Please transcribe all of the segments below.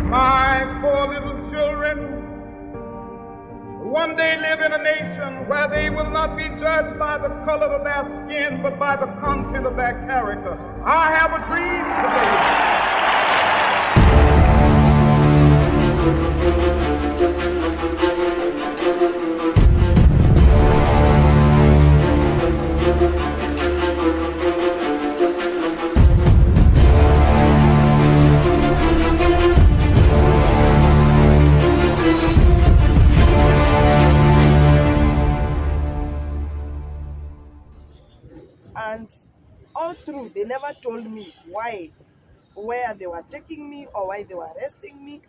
My poor little children one day live in a nation where they will not be judged by the color of their skin, but by the content of their character. I have a dream And all through, they never told me where they were taking me or why they were arresting me.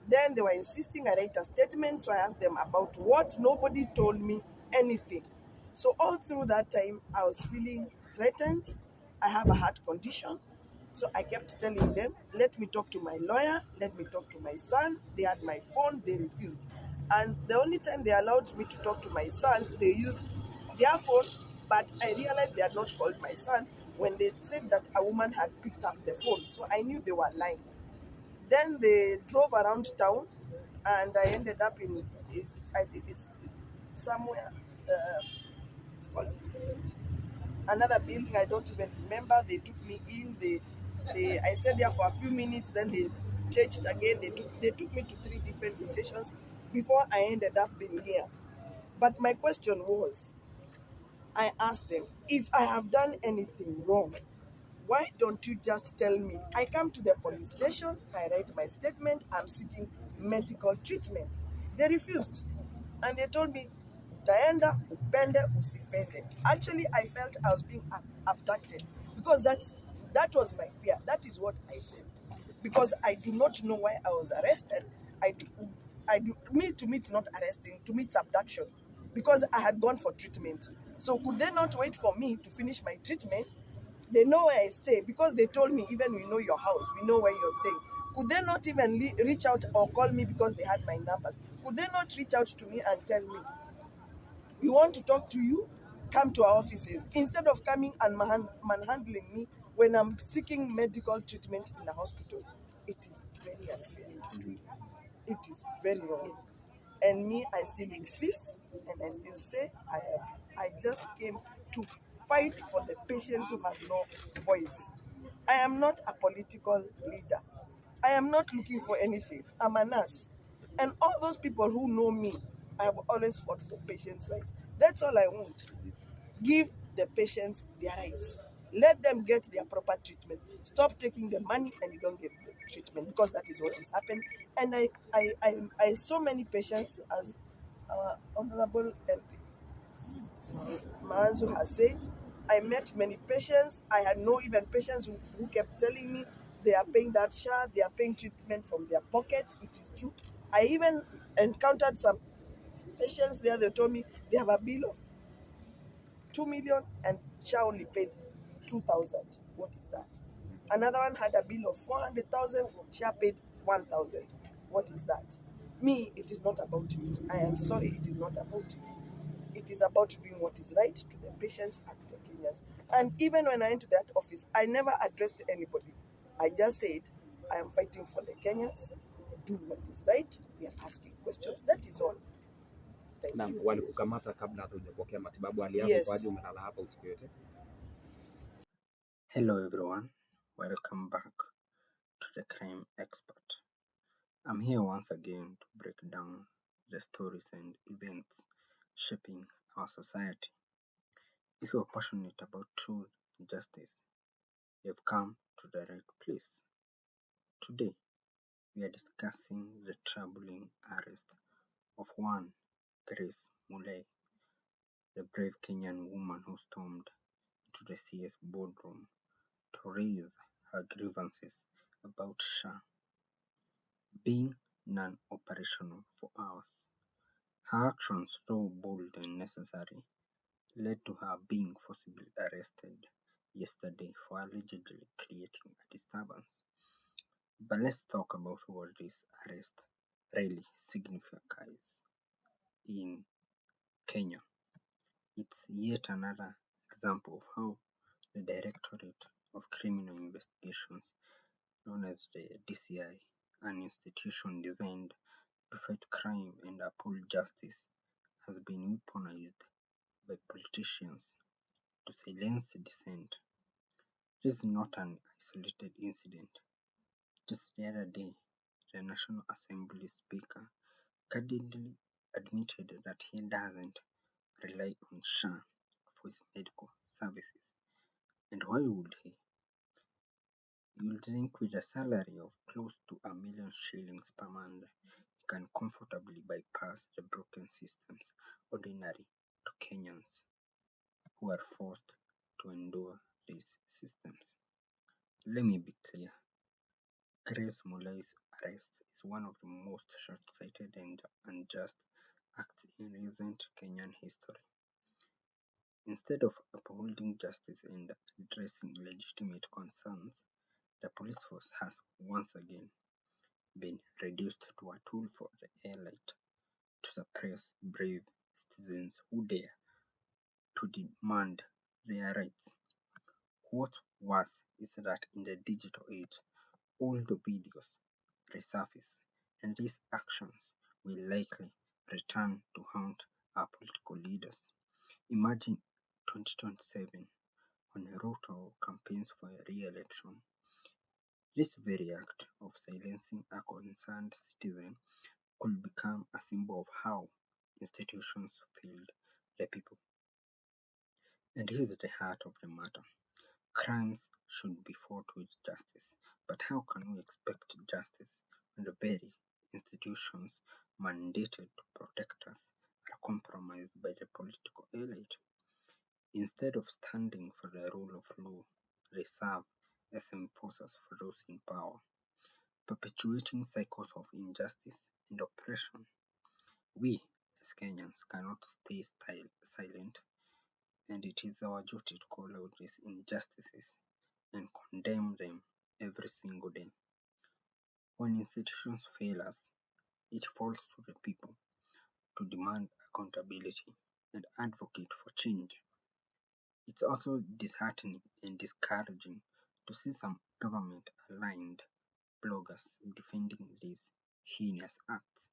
Then they were insisting I write a statement, so I asked them about what. Nobody told me anything. So all through that time, I was feeling threatened. I have a heart condition. So I kept telling them, let me talk to my lawyer, let me talk to my son. They had my phone, they refused. And the only time they allowed me to talk to my son, they used their phone, but I realized they had not called my son when they said that a woman had picked up the phone. So I knew they were lying. Then they drove around town, and I ended up I think it's somewhere, it's called another building, I don't even remember. They took me in, I stayed there for a few minutes, then they changed again. They took me to 3 different locations before I ended up being here. But my question was, I asked them, if I have done anything wrong, why don't you just tell me? I come to the police station, I write my statement, I'm seeking medical treatment. They refused. And they told me, utaenda, upende, usipende. Actually, I felt I was being abducted because that was my fear. That is what I felt. Because I do not know why I was arrested. To me, it's not arresting, to me, it's abduction. Because I had gone for treatment. So could they not wait for me to finish my treatment? They know where I stay because they told me, even we know your house, we know where you're staying. Could they not even reach out or call me because they had my numbers? Could they not reach out to me and tell me, we want to talk to you, come to our offices, instead of coming and manhandling me when I'm seeking medical treatment in a hospital? It is very unfair. It is very wrong. And me, I still insist, and I still say I just came to fight for the patients who have no voice. I am not a political leader. I am not looking for anything. I'm a nurse. And all those people who know me, I have always fought for patients' rights. That's all I want. Give the patients their rights. Let them get their proper treatment. Stop taking the money and you don't get the treatment, because that is what is happening. And I saw many patients, as our Honorable MP Maanzu has said. I met many patients. I had no even patients who kept telling me they are paying that share, they are paying treatment from their pockets. It is true. I even encountered some patients there. They told me they have a bill of 2 million and Sha only paid 2,000. What is that? Another one had a bill of 400,000, Sha paid 1,000. What is that? Me, it is not about me. I am sorry, it is not about me. It is about doing what is right to the patients and to the Kenyans. And even when I went to that office, I never addressed anybody. I just said, I am fighting for the Kenyans. Do what is right. We are asking questions. That is all. Na walikukamata kabla hata hujapokea matibabu, hali yako kwaje? Umelala hapa usiku yote? Hello everyone, welcome back to the Crime Expert. I'm here once again to break down the stories and events shaping our society. If you're passionate about truth and justice, you've come to the right place. Today, we are discussing the troubling arrest of one Grace Mulei, the brave Kenyan woman who stormed into the CS boardroom to raise her grievances about Shah being non-operational for hours. Her actions, though bold and necessary, led to her being forcibly arrested yesterday for allegedly creating a disturbance. But let's talk about what this arrest really signifies in Kenya. It's yet another example of how the Directorate of Criminal Investigations, known as the DCI, an institution designed to fight crime and uphold justice, has been weaponized by politicians to silence dissent. This is not an isolated incident. Just the other day, the National Assembly Speaker candidly admitted that he doesn't rely on SHA for his medical services. And why would he? You'll think with a salary of close to $1 million shillings per month, he can comfortably bypass the broken systems ordinary to Kenyans who are forced to endure these systems. Let me be clear. Grace Mulei's arrest is one of the most short-sighted and unjust acts in recent Kenyan history. Instead of upholding justice and addressing legitimate concerns, the police force has once again been reduced to a tool for the elite to suppress brave citizens who dare to demand their rights. What's worse is that in the digital age, old videos resurface, and these actions will likely return to haunt our political leaders. Imagine 2027 when Ruto campaigns for a re-election. This very act of silencing a concerned citizen could become a symbol of how institutions failed the people. And here's the heart of the matter. Crimes should be fought with justice, but how can we expect justice when the very institutions mandated to protect us are compromised by the political elite? Instead of standing for the rule of law, they serve as enforcers for those in power, perpetuating cycles of injustice and oppression. We, as Kenyans, cannot stay silent, and it is our duty to call out these injustices and condemn them every single day. When institutions fail us, it falls to the people to demand accountability and advocate for change. It's also disheartening and discouraging to see some government-aligned bloggers defending these heinous acts,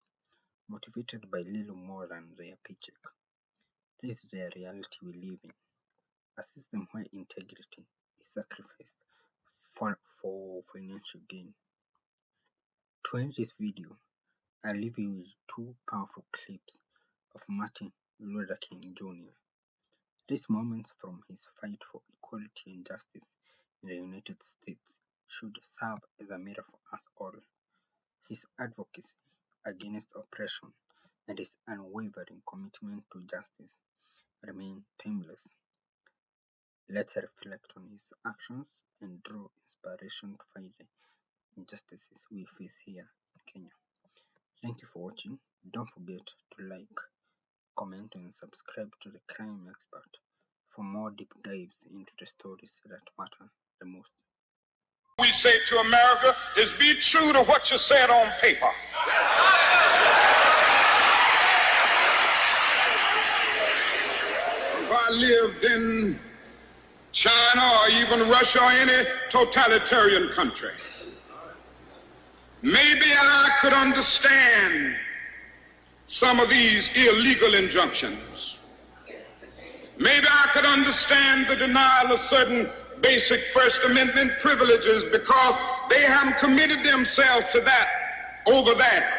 motivated by little more than their paycheck. This is the reality we live in, a system where integrity is sacrificed for financial gain. To end this video, I'll leave you with two powerful clips of Martin Luther King Jr. These moments from his fight for equality and justice in the United States should serve as a mirror for us all. His advocacy against oppression and his unwavering commitment to justice remain timeless. Let's reflect on his actions and draw inspiration to fight the injustices we face here in Kenya. Thank you for watching. Don't forget to like, comment and subscribe to the Crime Expert for more deep dives into the stories that matter the most. We say to America is be true to what you said on paper. If I lived in China or even Russia or any totalitarian country, maybe I could understand some of these illegal injunctions. Maybe I could understand the denial of certain basic First Amendment privileges because they haven't committed themselves to that over there.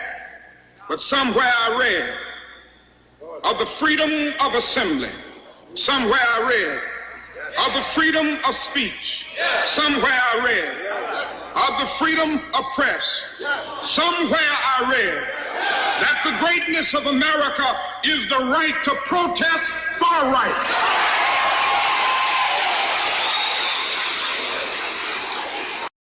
But somewhere I read of the freedom of assembly. Somewhere I read of the freedom of speech. Somewhere I read of the freedom of press. Somewhere I read that the greatness of America is the right to protest far right.